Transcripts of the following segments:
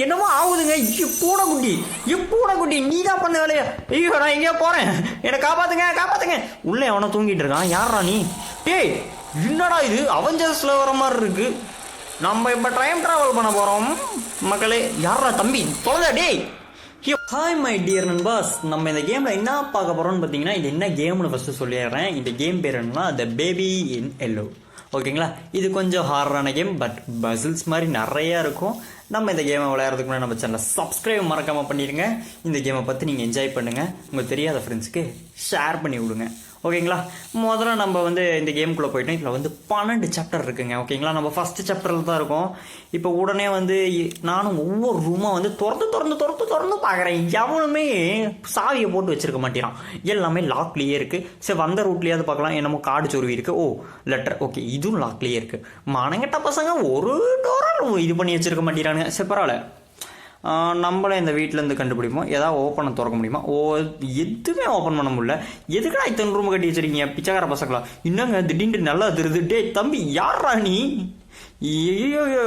என்னமோ ஆகுதுங்க. பூனைக்குட்டி நீ தான் பண்ண வேலையா? ஐயோ நான் எங்கேயோ போறேன், என்னை காப்பாத்துங்க. உள்ள அவனை தூங்கிட்டு இருக்கான். யாரா நீ? டேய் என்னடா இது அவெஞ்சர்ஸ்ல வர மாதிரி இருக்கு. நம்ம இப்ப டைம் டிராவல் பண்ண போறோம் மக்களே. யாரா தம்பி தொலைதா? டேய் ஹாய் மை டியர் நண்பாஸ். நம்ம இந்த கேமில் என்ன பார்க்க போகிறோம்னு பார்த்தீங்கன்னா, இது என்ன கேம்னு ஃபஸ்ட்டு சொல்லிடுறேன். இந்த கேம் பேர் என்னன்னா த பேபி இன் எல்லோ. ஓகேங்களா, இது கொஞ்சம் ஹாரரான கேம், பட் பசில்ஸ் மாதிரி நிறையா இருக்கும். நம்ம இந்த கேமை விளையாடுறதுக்கு முன்னாடி நம்ம சேனலை சப்ஸ்கிரைப் மறக்காமல் பண்ணிடுங்க. இந்த கேமை பற்றி நீங்கள் என்ஜாய் பண்ணுங்கள். உங்களுக்கு தெரியாத ஃப்ரெண்ட்ஸுக்கு ஷேர் பண்ணி விடுங்க. ஓகேங்களா, முதல்ல நம்ம இந்த கேமுக்குள்ளே போயிட்டோம். இதில் 12 சாப்டர் இருக்குங்க. ஓகேங்களா, நம்ம ஃபஸ்ட்டு சாப்டரில் தான் இருக்கோம். இப்போ உடனே நானும் ஒவ்வொரு ரூமாக திறந்து பார்க்குறேன். எவனுமே சாவியை போட்டு வச்சிருக்க மாட்டேறான். எல்லாமே லாக்லேயே இருக்குது. சரி வந்த ரூட்லேயாவது பார்க்கலாம். என்னமோ காடு சொருவி இருக்குது. லெட்டர். ஓகே, இதுவும் லாக்லேயே இருக்குது. மனங்கட்ட பசங்க ஒரு டோராக இது பண்ணி வச்சிருக்க மாட்டேறானுங்க. சரி பரவாயில்ல, நம்மளே இந்த வீட்டிலேருந்து கண்டுபிடிப்போம். ஏதாவது ஓப்பனை திறக்க முடியுமா? எதுவுமே ஓப்பன் பண்ண முடியல. எதுக்குடா இத்தனை ரூம் கட்டி வச்சிருக்கீங்க பிச்சைக்கார பசங்களா? இன்னங்க திடீர்னு நல்லா தெரியுது. டே தம்பி யாரா நீ? ஐயோ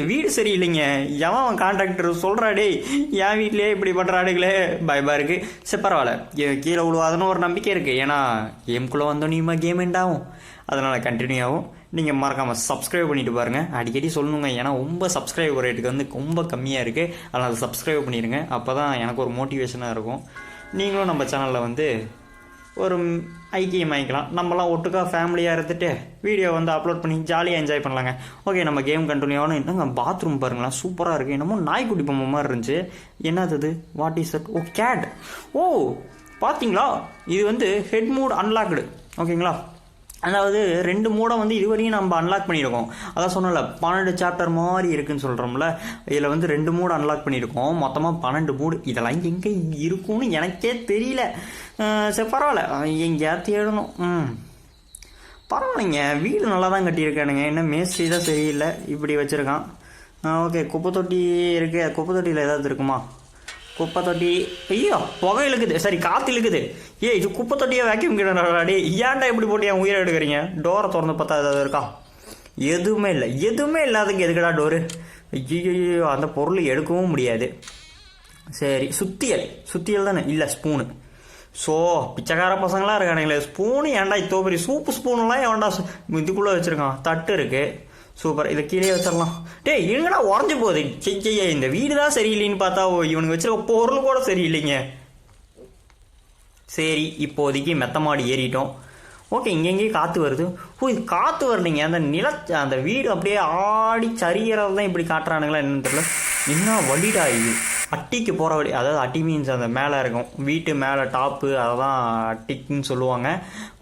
வீடு சரியில்லைங்க. எவன் கான்ட்ராக்டர் சொல்கிறா? டே என் வீட்லேயே இப்படி பண்ணுறாடுங்களே பயமாக இருக்குது. சரி பரவாயில்ல, கீழே விழுவாதுன்னு ஒரு நம்பிக்கை இருக்குது. ஏன்னா கேம்குள்ளே வந்தோன்னே கேம் எண்ட் ஆகும். அதனால் கண்டினியூ ஆகும். நீங்கள் மறக்காமல் சப்ஸ்கிரைப் பண்ணிட்டு பாருங்கள். அடிக்கடி சொல்லணுங்க, ஏன்னா ரொம்ப சப்ஸ்கிரைபர் ரேட்டுக்கு ரொம்ப கம்மியாக இருக்குது. அதனால் அதை சப்ஸ்கிரைப் பண்ணிடுங்க. அப்போ தான் எனக்கு ஒரு மோட்டிவேஷனாக இருக்கும். நீங்களும் நம்ம சேனலில் ஒரு ஐக்கியம் ஆகிக்கலாம். நம்மலாம் ஒட்டுக்கா ஃபேமிலியாக இருந்துட்டு வீடியோ அப்லோட் பண்ணி ஜாலியாக என்ஜாய் பண்ணலாங்க. ஓகே, நம்ம கேம் கண்டினியூ ஆகணும். என்னங்க பாத்ரூம் பாருங்களா, சூப்பராக இருக்குது. என்னமோ நாய்க்குட்டி பொம்மை மாதிரி இருந்துச்சு. என்னது? What is that? கேட். பார்த்தீங்களா, இது ஹெட் மூட் அன்லாக்டு. ஓகேங்களா, அதாவது 2 மூடை இதுவரையும் நம்ம அன்லாக் பண்ணியிருக்கோம். அதான் சொன்னல 12 சாப்டர் மாதிரி இருக்குன்னு சொல்கிறோம்ல. இதில் 2 மூடு அன்லாக் பண்ணியிருக்கோம். மொத்தமாக 12 மூடு. இதெல்லாம் எங்கே இருக்கும்னு எனக்கே தெரியல. சரி பரவாயில்ல, எங்கேயா தேடணும். பரவாயில்லைங்க, வீடு நல்லா தான் கட்டியிருக்கானுங்க. என்ன மேஸ்திரி தான் சரியில்லை, இப்படி வச்சுருக்கான். ஓகே, குப்பை தொட்டி இருக்குது. குப்பை தொட்டியில் ஏதாவது இருக்குமா? குப்பை தொட்டி. ஐயோ புகை இழுக்குது. சரி காற்று இழுக்குது. இது குப்பை தொட்டியை வேக்யூம் கிடடாடி. ஏன்டா இப்படி போட்டு என் உயிரை எடுக்கிறீங்க? டோரை திறந்து பார்த்தா ஏதாவது இருக்கா? எதுவுமே இல்லை. எதுவுமே இல்லாததுக்கு எதுக்கடா டோரு? ஐயோ அந்த பொருள் எடுக்கவும் முடியாது. சரி, சுத்தியல் தானே? இல்லை ஸ்பூனு. பிச்சைக்கார பசங்களாம் இருக்கானுங்களே. ஸ்பூனு ஏன்டா இத்தோ பெரிய சூப்பு ஸ்பூனுலாம் ஏன்டா இதுக்குள்ளே வச்சுருக்கான்? தட்டு இருக்குது. சூப்பர், இதை கீழே வச்சிடலாம். டேய் இவங்கடா உடஞ்சி போகுது. செய்ய இந்த வீடு தான் சரியில்லைன்னு பார்த்தா இவனுக்கு வச்சிருக்க பொருள் கூட சரியில்லைங்க. சரி, இப்போதைக்கு மெத்த மாடி ஏறிட்டோம். ஓகே, இங்கெங்கேயும் காற்று வருது. இது காற்று வரலைங்க. அந்த வீடு அப்படியே ஆடி சரிகிறது தான் இப்படி காட்டுறானுங்களா என்னன்னு தெரியல. என்ன வழிடா இது? அட்டிக்கு போகிற வழி. அதாவது அட்டி மீன்ஸ் அந்த மேலே இருக்கும், வீட்டு மேலே டாப்பு, அதை தான் அட்டிக்குன்னு சொல்லுவாங்க.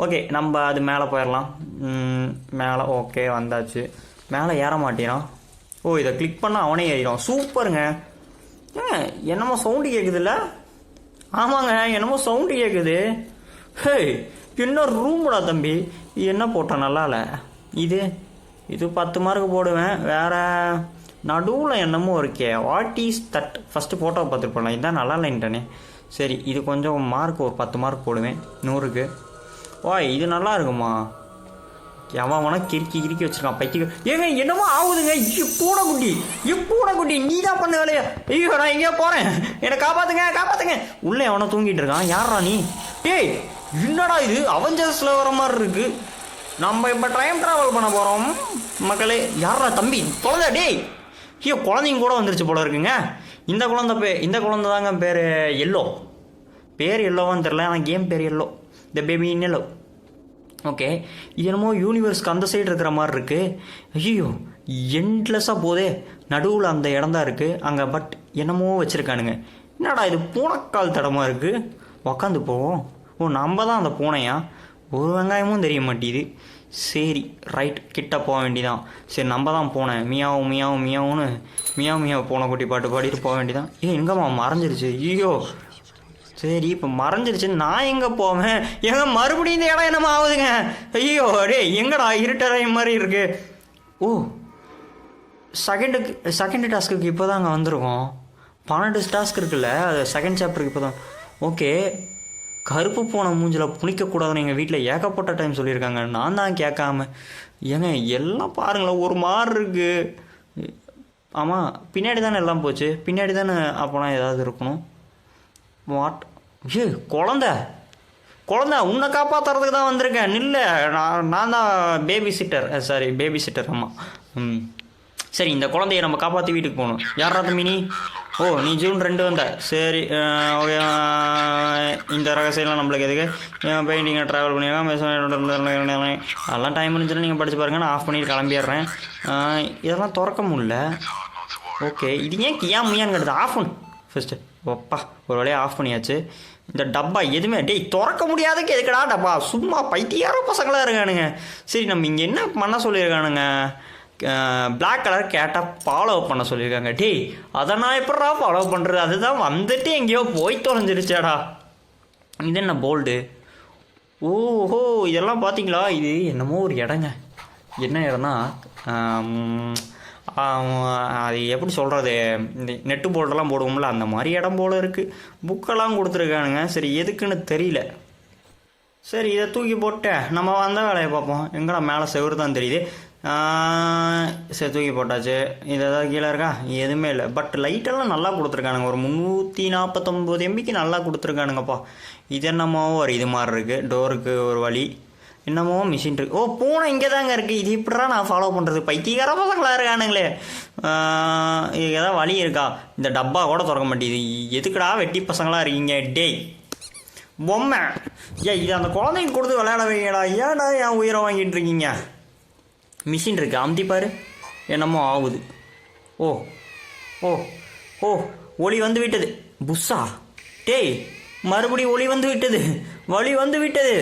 ஓகே, நம்ம அது மேலே போயிடலாம். மேலே. ஓகே, வந்தாச்சு. மேலே ஏற மாட்டேறான். இதை கிளிக் பண்ணால் அவனே ஏறிடும். சூப்பருங்க. என்னமோ சவுண்டு கேட்குதுல்ல? ஆமாங்க, என்னமோ சவுண்டு கேட்குது. இன்னொரு ரூம்டா தம்பி. என்ன போட்டான்? நல்லா இல்லை. இது 10 மார்க் போடுவேன். வேற நடுவில் என்னமோ இருக்கே. What is that? ஃபஸ்ட்டு ஃபோட்டோவை பார்த்துட்டு போடலாம். இதுதான் நல்லா இல்லைன்ட்டானே. சரி, இது கொஞ்சம் மார்க், ஒரு 10 மார்க் போடுவேன் 100க்கு. இது நல்லா இருக்குமா? எவனா கிறுக்கி வச்சிருக்கான் பைக்கு. ஏங்க என்னமோ ஆகுதுங்க. பூனைக்குட்டி நீ தான் பண்ண வேலையா? ஐயோ நான் எங்கேயோ போறேன், என்னை காப்பாத்துங்க. உள்ள எவனா தூங்கிட்டு இருக்கான். யாரா நீ? டேய் என்னடா இது அவெஞ்சர்ஸ்ல வர மாதிரி இருக்கு. நம்ம இப்ப டைம் டிராவல் பண்ண போறோம் மக்களே. யாரா தம்பி தொலைதா? டேய் குழந்தைங்க கூட வந்துருச்சு போல இருக்குங்க. இந்த குழந்தை தாங்க பேர் எல்லோ. பேர் எல்லோவான்னு தெரியல, ஆனால் கேம் பேர் yellow. The baby in yellow. Okay, இது என்னமோ யூனிவர்ஸ்க்கு அந்த சைடு இருக்கிற மாதிரி இருக்குது. ஐயோ எண்ட்லெஸ்ஸாக போதே. நடுவில் அந்த இடம் தான் இருக்குது அங்கே. பட் என்னமோ வச்சுருக்கானுங்க. என்னடா இது பூனைக்கால் தடமாக இருக்குது. உக்காந்து போவோம். நம்ம தான் அந்த பூனையா? ஒரு வெங்காயமும் தெரிய மாட்டேது. சரி ரைட், கிட்ட போக வேண்டியதான். சரி நம்ம தான் போனேன். மியாவும் பூனை குட்டி பாட்டு பாடிட்டு போக வேண்டியதான். எங்கம்மா மறைஞ்சிருச்சு? ஐயோ சரி, இப்போ மறைஞ்சிருச்சு. நான் எங்கே போவேன்? மறுபடியும் இந்த இடம் என்னமா ஆகுதுங்க? ஐயோ டே எங்கடா இருட்டறை மாதிரி இருக்கு. செகண்ட் டாஸ்க்கு இப்போ தான் அங்கே வந்திருக்கோம். 12 டாஸ்க் இருக்குல்ல, அது செகண்ட் சாப்டருக்கு இப்போ தான். ஓகே, கருப்பு போன மூஞ்சில் புளிக்கக்கூடாதுன்னு எங்கள் வீட்டில் ஏகப்பட்ட டைம் சொல்லியிருக்காங்க. நான் தான் கேட்காம. எல்லாம் பாருங்களேன், ஒரு மாதிரி இருக்குது. ஆமாம் பின்னாடி தானே எல்லாம் போச்சு, பின்னாடி தானே அப்போனா ஏதாவது இருக்கணும். வாட்? ஏ குழந்த உன்னை காப்பாற்றுறதுக்கு தான் வந்திருக்கேன். நில்ல, நான் தான் baby sitter. Sorry, baby sitter. ஆமாம். சரி, இந்த குழந்தைய நம்ம காப்பாற்றி வீட்டுக்கு போகணும். யாரா மினி? ஓ, நீ ஜூன் 2 வந்த. சரி, இந்த ரகசியம்லாம் நம்மளுக்கு எதுக்கு? பெயிண்டிங்கை ட்ராவல் பண்ணியிருக்கேன். அதெல்லாம் டைம் முடிஞ்சுன்னு நீங்கள் படித்து பாருங்கள். நான் ஆஃப் பண்ணிட்டு கிளம்பிடுறேன். இதெல்லாம் திறக்க முடியல. ஓகே, இது ஏன் முயான்னு கட்டுது? ஆஃப் பண்ணு ஃபஸ்ட்டு. ஒப்பா, ஒரு வழியாக ஆஃப் பண்ணியாச்சு. இந்த டப்பா எதுவுமே திறக்க முடியாதுக்கு எதுக்கடா டப்பா? சும்மா பைத்தியார பசங்களாக இருக்கானுங்க. சரி, நம்ம இங்கே என்ன பண்ண சொல்லியிருக்கானுங்க? பிளாக் கலர் கேட்டால் ஃபாலோ பண்ண சொல்லியிருக்காங்க. அதை நான் எப்படா ஃபாலோ பண்ணுறது? அதுதான் வந்துட்டு எங்கேயோ போய் தொலைஞ்சிருச்சாடா. இது என்ன போல்டு? ஓஹோ, இதெல்லாம் பார்த்தீங்களா? இது என்னமோ ஒரு இடங்க. என்ன இடம்னா, அது எப்படி சொல்கிறது, இந்த நெட்டு போல்டெல்லாம் போடுவோம்ல, அந்த மாதிரி இடம் போல் இருக்குது. புக்கெல்லாம் கொடுத்துருக்கானுங்க. சரி, எதுக்குன்னு தெரியல. சரி, இதை தூக்கி போட்டு நம்ம வந்த வேலையை பார்ப்போம். எங்கடா மேலே செவரு தான் தெரியுது. சரி, தூக்கி போட்டாச்சு. இது எதாவது கீழே இருக்கா? எதுவுமே இல்லை. பட் லைட்டெல்லாம் நல்லா கொடுத்துருக்கானுங்க. ஒரு 349 MBக்கு நல்லா கொடுத்துருக்கானுங்கப்பா. இது என்னமோ ஒரு இது மாதிரி இருக்குது. டோருக்கு ஒரு வழி, என்னமோ மிஷின் இருக்குது. ஓ, பூனை இங்கே தாங்க இருக்குது. இது இப்படிடா நான் ஃபாலோ பண்ணுறது? பைத்தியக்கார பசங்களாக இருக்கானுங்களே. இதுக்கு எதாவது வழி இருக்கா? இந்த டப்பா கூட திறக்க மாட்டேங்குது. எதுக்குடா வெட்டி பசங்களாக இருக்கீங்க? டேய் பொம்மை, இது அந்த குழந்தைங்க கொடுத்து விளையாட வைங்கடா. ஏன்டா என் உயிரை வாங்கிட்டு இருக்கீங்க? மிஷின் இருக்குது, அமுத்திப்பார், என்னமோ ஆகுது. ஓ ஓ ஓ, ஒளி வந்து விட்டது. புஷ்ஷா, டேய் மறுபடியும் ஒளி வந்து விட்டது. ஒளி வந்து விட்டது.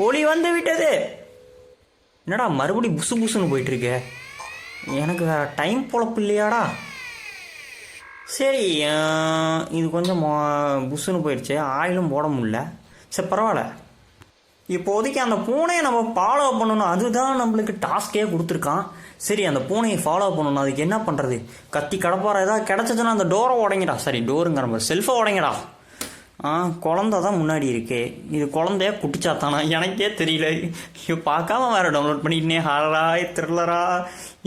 ஒளி வந்து விட்டது. என்னடா மறுபடியும் புசு புசுன்னு போயிட்டுருக்க? எனக்கு வேறு டைம் பொழப்பு இல்லையாடா? சரி, இது கொஞ்சம் புஷ்ஷுன்னு போயிடுச்சு. ஆயிலும் போட முடியல. சரி, பரவாயில்ல. இப்போதைக்கு அந்த பூனையை நம்ம ஃபாலோ பண்ணணும். அதுதான் நம்மளுக்கு டாஸ்கே கொடுத்துருக்கான். சரி, அந்த பூனையை ஃபாலோ பண்ணணும். அதுக்கு என்ன பண்ணுறது? கத்தி கடப்பார ஏதாவது கிடச்சிச்சுன்னா அந்த டோரை உடைங்கடா. சரி, டோருங்கிற மாதிரி செல்ஃபை உடைங்கடா. குழந்த தான் முன்னாடி இருக்கே. இது குழந்தைய குட்டிச்சாத்தானா? எனக்கே தெரியல. இது பார்க்காம வேறு டவுன்லோட் பண்ணிக்கிட்டே. ஹாரராய் த்ரில்லரா,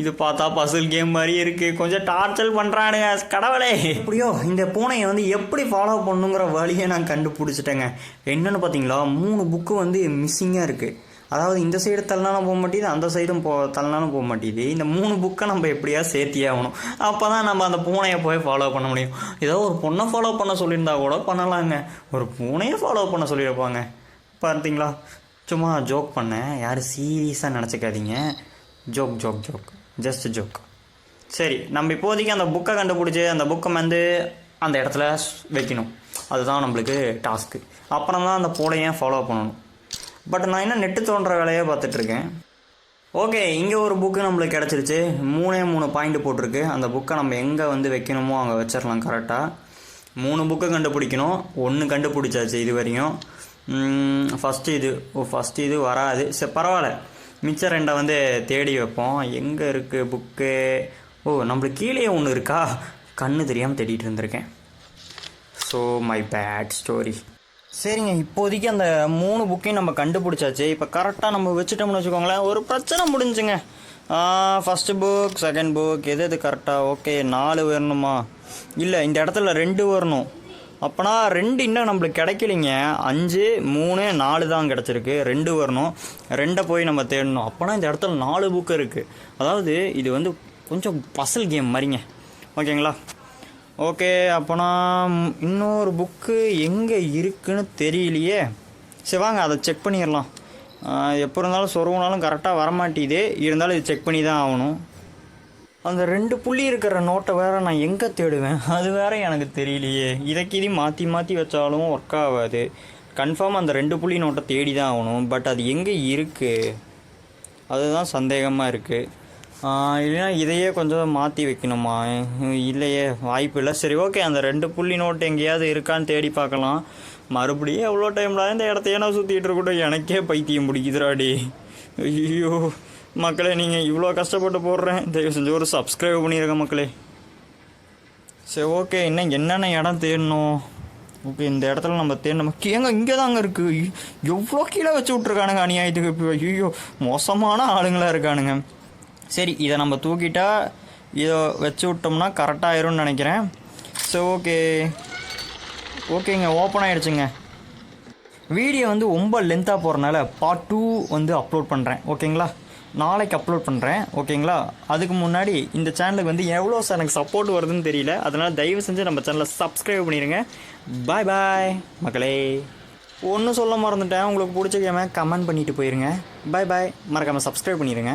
இது பார்த்தா பசில் கேம் மாதிரி இருக்குது. கொஞ்சம் டார்ச்சல் பண்ணுறானுங்க. கடவுளே, எப்படியோ இந்த பூனையை வந்து எப்படி ஃபாலோ பண்ணுங்கிற வழியை நான் கண்டுபிடிச்சிட்டேங்க. என்னென்னு பார்த்தீங்களா, 3 புக்கு வந்து மிஸ்ஸிங்காக இருக்குது. அதாவது இந்த சைடு தள்ளினாலும் போக மாட்டேது, அந்த சைடும் தள்ளினாலும் போக மாட்டேது. இந்த 3 புக்கை நம்ம எப்படியா சேர்த்தியே ஆகணும். அப்போ தான் நம்ம அந்த பூனையை போய் ஃபாலோ பண்ண முடியும். ஏதோ ஒரு பொண்ணை ஃபாலோ பண்ண சொல்லியிருந்தா கூட பண்ணலாங்க. ஒரு பூனையை ஃபாலோ பண்ண சொல்லியிருப்பாங்க. பார்த்தீங்களா, சும்மா ஜோக் பண்ணேன். யாரும் சீரியஸாக நினச்சிக்காதீங்க. Joke joke joke, just joke. சரி, நம்ம இப்போதைக்கு அந்த புக்கை கண்டுபிடிச்சி அந்த புக்கை வந்து அந்த இடத்துல வைக்கணும். அதுதான் நம்மளுக்கு டாஸ்க்கு. அப்புறம் தான் அந்த பூனையை ஃபாலோ பண்ணணும். பட் நான் என்ன நெட்டு தோன்ற வேலையை பார்த்துட்ருக்கேன். ஓகே, இங்கே ஒரு புக்கு நம்மளுக்கு கிடச்சிருச்சு. 3 பாயிண்ட் போட்டிருக்கு. அந்த புக்கை நம்ம எங்கே வந்து வைக்கணுமோ அங்கே வச்சிடலாம் கரெக்டாக. 3 புக்கை கண்டுபிடிக்கணும். 1 கண்டுபிடிச்சாச்சு இது வரையும். ஃபஸ்ட்டு இது வராது. சரி, பரவாயில்ல. மிச்சம் 2 வந்து தேடி வைப்போம். எங்கே இருக்குது புக்கு? ஓ, நம்மளுக்கு கீழே ஒன்று இருக்கா? கண்ணு தெரியாமல் தேடிட்டு இருந்திருக்கேன். So my bad story. சரிங்க, இப்போதைக்கு அந்த 3 புக்கையும் நம்ம கண்டுபிடிச்சாச்சு. இப்போ கரெக்டாக நம்ம வச்சுட்டோம்னு வச்சுக்கோங்களேன், ஒரு பிரச்சனை முடிஞ்சுங்க. ஃபஸ்ட்டு புக், செகண்ட் புக், எது கரெக்டாக? ஓகே, 4 வரணுமா? இல்லை, இந்த இடத்துல 2 வரணும். அப்போனா 2 இன்னும் நம்மளுக்கு கிடைக்கலிங்க. 5, 3, 4 தான் கிடச்சிருக்கு. 2 வரணும். 2 போய் நம்ம தேடணும். அப்போனா இந்த இடத்துல 4 புக்கு இருக்குது. அதாவது இது வந்து கொஞ்சம் பசில் கேம் மாதிரிங்க. ஓகேங்களா? ஓகே, அப்போனா இன்னொரு புக்கு எங்கே இருக்குன்னு தெரியலையே. சரி, வாங்க அதை செக் பண்ணிடலாம். எப்போ இருந்தாலும் சொருவினாலும் கரெக்டாக வரமாட்டேது. இருந்தாலும் இது செக் பண்ணி தான் ஆகணும். அந்த 2 புள்ளி இருக்கிற நோட்டை வேறு நான் எங்கே தேடுவேன்? அது வேறு எனக்கு தெரியலையே. இதை மாற்றி வச்சாலும் ஒர்க் ஆகாது. கன்ஃபார்ம் அந்த 2 புள்ளி நோட்டை தேடி தான் ஆகணும். பட் அது எங்கே இருக்குது? அதுதான் சந்தேகமாக இருக்குது. இல்லைன்னா இதையே கொஞ்சம் மாற்றி வைக்கணுமா? இல்லையே, வாய்ப்பு இல்லை. சரி, ஓகே, அந்த 2 புள்ளி நோட்டு எங்கேயாவது இருக்கான்னு தேடி பார்க்கலாம். மறுபடியும் எவ்வளோ டைம்ல இந்த இடத்தையே நான் சுற்றிட்டு இருக்கட்டும். எனக்கே பைத்தியம் பிடிக்குதுராடி. ஐயோ மக்களே, நீங்கள் இவ்வளோ கஷ்டப்பட்டு போடுறேன், தயவு செஞ்சு ஒரு சப்ஸ்கிரைப் பண்ணிடுங்க மக்களே. சரி, ஓகே, இன்னும் என்னென்ன இடம் தேடணும்? ஓகே, இந்த இடத்துல நம்ம தேடணும். இங்கே தாங்க இருக்குது. எவ்வளோ கீழே வச்சு விட்ருக்கானுங்க அநியாயத்துக்கு. ஐயோ, மோசமான ஆளுங்களாக இருக்கானுங்க. சரி, இதை நம்ம தூக்கிட்டா இதை வச்சு விட்டோம்னா கரெக்டாக ஆயிரும்னு நினைக்கிறேன். ஸோ ஓகேங்க, ஓப்பன் ஆகிடுச்சுங்க. வீடியோ வந்து ரொம்ப லென்த்தாக போகிறனால பார்ட் 2 வந்து அப்லோட் பண்ணுறேன். ஓகேங்களா, நாளைக்கு அப்லோட் பண்ணுறேன். ஓகேங்களா, அதுக்கு முன்னாடி இந்த சேனலுக்கு வந்து எவ்வளோ எனக்கு சப்போர்ட் வருதுன்னு தெரியல. அதனால் தயவு செஞ்சு நம்ம சேனலை சப்ஸ்கிரைப் பண்ணிடுங்க. பாய் பாய் மக்களே. ஒன்றும் சொல்ல மறந்துட்டேன், உங்களுக்கு பிடிச்ச கேமை கமெண்ட் பண்ணிவிட்டு போயிருங்க. பாய் பாய், மறக்காமல் சப்ஸ்கிரைப் பண்ணிடுங்க.